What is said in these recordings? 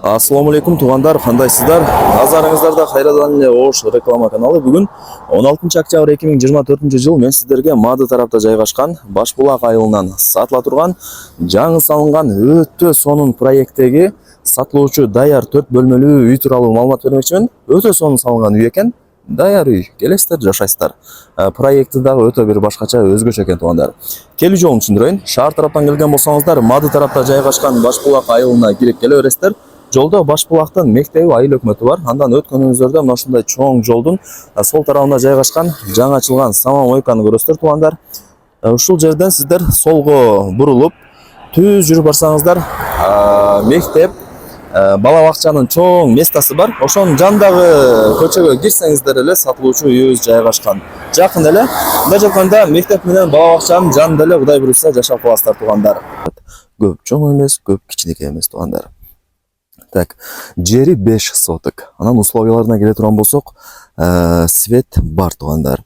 Ассаламу алейкум туугандар, кандайсыздар? Назарыңыздарда кайрадан эле Ош реклама каналы. Бүгүн 16 октябрь 2024 жыл мен сиздерге Мады тарапта жайгашкан Башбулак айылынан сатыла турган жаңы салынган өтө сонун проекттеги сатылуучу даяр 4 бөлмөлүү үй тууралуу маалымат бермекчимин. Өтө сонун салынган үй экен. Даяр үй. Келесиздер, жашайсыздар. Проекти дагы өтө бир башкача, өзгөчө экен туугандар. Келүү жолун түшүндүрөйүн. Шаар тараптан келген болсоңуздар, Мады тарапта жайгашкан Башбулак айылына кирип келе бересиздер. Жолдо Башбулактын мектеби, айыл өкмөтү бар. Андан өткөнүңүздөрдө мына ушундай чоң жолдун сол тарабында жайгашкан жаңы ачылган самомойканы көрөсүздөр туугандар. Ушул жерден сиздер солго бурулуп, түз жүрүп барсаңыздар, мектеп, бала бакчанын чоң местасы бар. Ошонун жанындагы көчөгө кирсеңиздер эле сатылуучу үйүбүз жайгашкан. Жакын эле. Мындай жакында мектеп менен бала бакчанын жанында эле Кудай буйрса жашап каласыздар туугандар. Көп чоң эмес, көп кичинекей эмес туугандар. Так, жери 5 соток. Анан условияларына келе турган болсок, свет бар туугандар.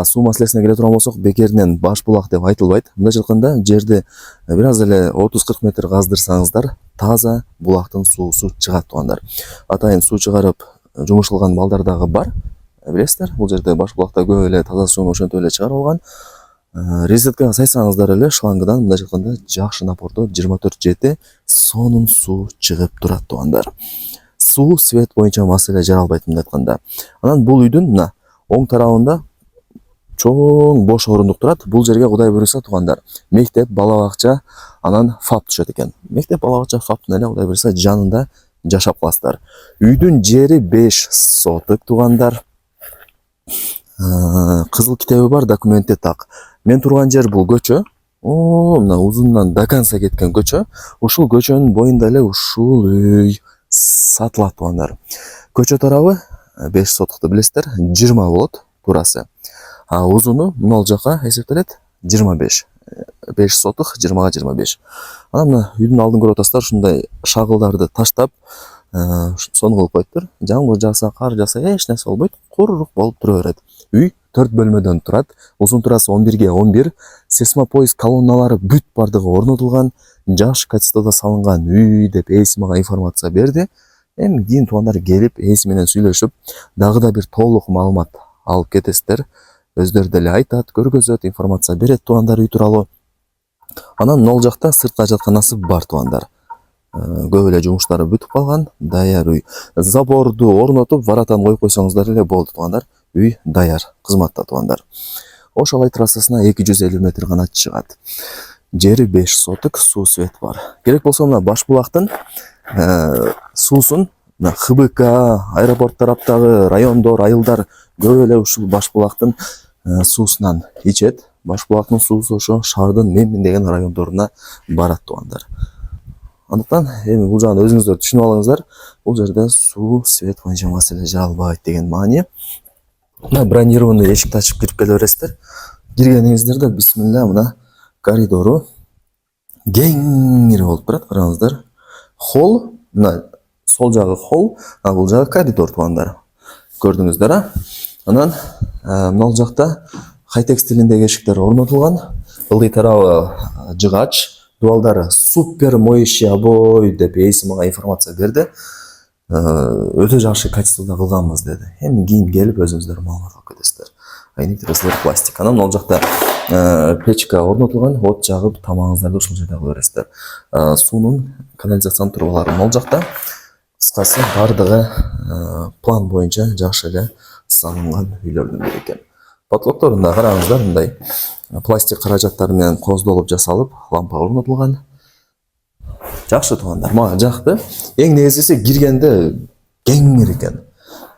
Суу маселесине келе турган болсок, бекеринен Башбулак деп айтылбайт. Мындай жылкында жерди бир аз эле 30-40 метр каздырсаңыздар, таза булактын суусу чыгат туугандар. Атайын суу чыгарып жумушалган балдар дагы бар. Билесиздер, бул жерде Башбулакта көп эле таза сууну ошентип эле чыгарып алган. Резеткага сайсаңыздар эле шлангыдан мындай жылкында жакшы напордо 24/7 сонун суу чыгып турат туугандар. Суу, свет боюнча маселе жаралбайт мындай айтканда. Анан бул үйдүн мына оң тарабында чоң бош орундук турат. Бул жерге Кудай буйрса туугандар, мектеп, бала бакча, анан ФАП түшөт экен. Мектеп, бала бакча, ФАПтын эле Кудай буйрса жанында жашап каласыздар. Үйдүн жери 5 соток туугандар. Кызыл китеби бар, документи так. Мен турган жер бул көчө. Мына узундан до конца кеткен көчө. Ушул көчөнүн боюнда эле ушул үй сатылат туугандар. Көчө тарабы 5 сотукту билесиздер, 20 болот туурасы. Узуну мына жака эсептелет 25. 5 сотук 20-га 25. Анан мына үйдүн алдын көрүп атасыздар, ушундай шагылдарды таштап, сону кылып коюптур. Жамгыр жааса, кар жааса эч нерсе болбойт, курук болуп тура берет. Үй 4 бөлмөдөн турат. Узун турасы 11-ге 11. Сейсмопоиз колонналары бүт бардыгы орнотулган. Жакшы качестводо салынган үй деп ээси мага информация берди. Эми кийин туугандар келип, ээси менен сүйлөшүп, дагы да бир толук маалымат алып кетесиздер. Өздөрү деле айтат, көргөзөт, информация берет туугандар үй тууралуу. Анан нол жакта сыртка жатканасы бар туугандар. Көп эле жумуштары бүтүп калган, даяр үй. Заборду орнотуп, варатан коюп койсоңуздар эле болду туугандар. Үй даяр, кызматта туугандар. Ош Алай трассасына 250 метр гана чыгат. Жери 5 соток, суу, свет бар. Керек болсо мына Башбулактын суусун мына ХБК, аэропорт тараптагы райондор, айылдар көп эле ушул Башбулактын суусунан ичет. Башбулактын суусу ошо шаардын Мемин деген райондоруна барат туугандар. Андыктан эми бул жагын өзүңүздөр түшүнүп алыңыздар. Бул жерде суу, свет боюнча маселе жаралбайт деген маани. Мына бронированный эшикти ачып кирип келе бересиздер. Киргениңиздерде бисмилла мына коридору кеңири болуп турат, караңыздар. Холл, мына сол жагы холл, бул жагы коридор туугандар. Көрдүңүздөр, Анан мына жакта хай-тек стилиндеги эшиктер орнотулган. Ылдый тарабы жыгач, дуалдары супер моющий обой деп ээси мага информация берди. Өтө жакшы качестводо кылганбыз деди. Эми кийин келип өзүңүздөр маалымат алып кетесиздер. Айнектер пластик. Анан ал жакта печка орнотулган, от жагып тамагыңыздарды ушул жерде кыла бересиздер. Суунун канализациянын трубалары ал жакта. Кыскасы бардыгы план боюнча жакшы эле салынган үйлөрдүн бири экен. Потолокторунда караңыздар, мындай пластик каражаттар менен коздолуп жасалып, лампа орнотулган. Жакшы туугандар, мага жакты. Эң негизгиси киргенде кеңир экен.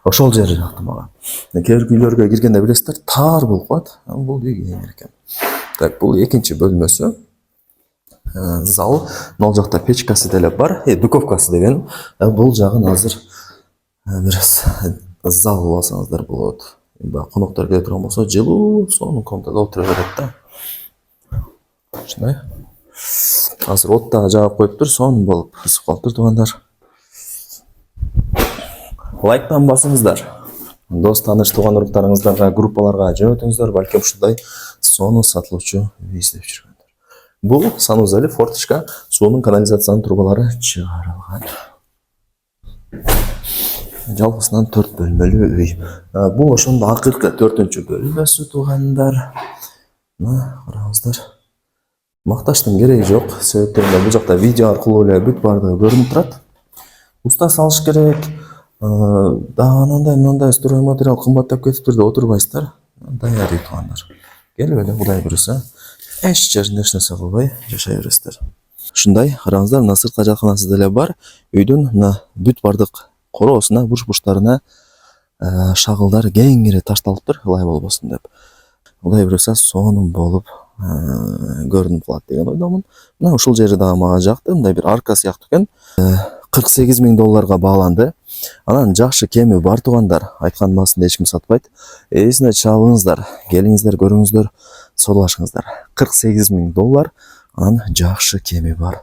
Ошол жери жакты мага. Кээ бир үйлөргө киргенде билесиздер, тар болуп калат. Бул үй кеңир экен. Так, бул экинчи бөлмөсү. Зал, мына жакта печкасы деле бар, духовкасы деген. Бул жагын азыр бир зал кылып алсаңыздар болот. Коноктор келе турган болсо, жылуу, сонун комнатада отура берет да. Ушундай. Азыр от дагы жагып коюптур, сонун болуп ысып калыптыр туугандар. Лайктан басыңыздар. Дос тааныш тууган уруктарыңыздарга, группаларга жөнөтүңүздөр, балким ушундай сонун сатылуучу үй издеп жүргөндөр. Бул санузел, форточка, суунун канализациянын трубалары чыгарылган. Жалғысынан 4 бөлмелі үй. Бұл ошондо акыркы 4-чү бөлмөсү туугандар. Караңыздар. Макташтын кереги жок. Себептен бул жакта видео аркылуу эле бүт бардыгы көрүнүп турат. Уста салыш керек. Дагы анандай стройматериал кымбаттап кетиптир деп отурбайсыздар. Даярый туугандар. Келип эле Кудай буюрса, эч жеринде эч нерсе кылбай жашай бересиздер. Ушундай, караңыздар, мына сырткы жатканасы деле бар. Үйдүн мына бүт бардык короосуна, буш-буштарына шагылдар кеңири ташталыптыр, ылай болбосун деп. Кудай буюрса, сонун болуп көрүнүп калат деген ойдомун. Мына ушул жери дагы мага жакты. Мындай бир арка сыяктуу экен. $48.000 бааланды. Анан жакшы кеми бар туугандар. Айткан баасын эч ким сатпайт. Эсине чалыңыздар, келиңиздер, көрүңүздөр, сорлашыңыздар. $48.000. Анан жакшы кеми бар.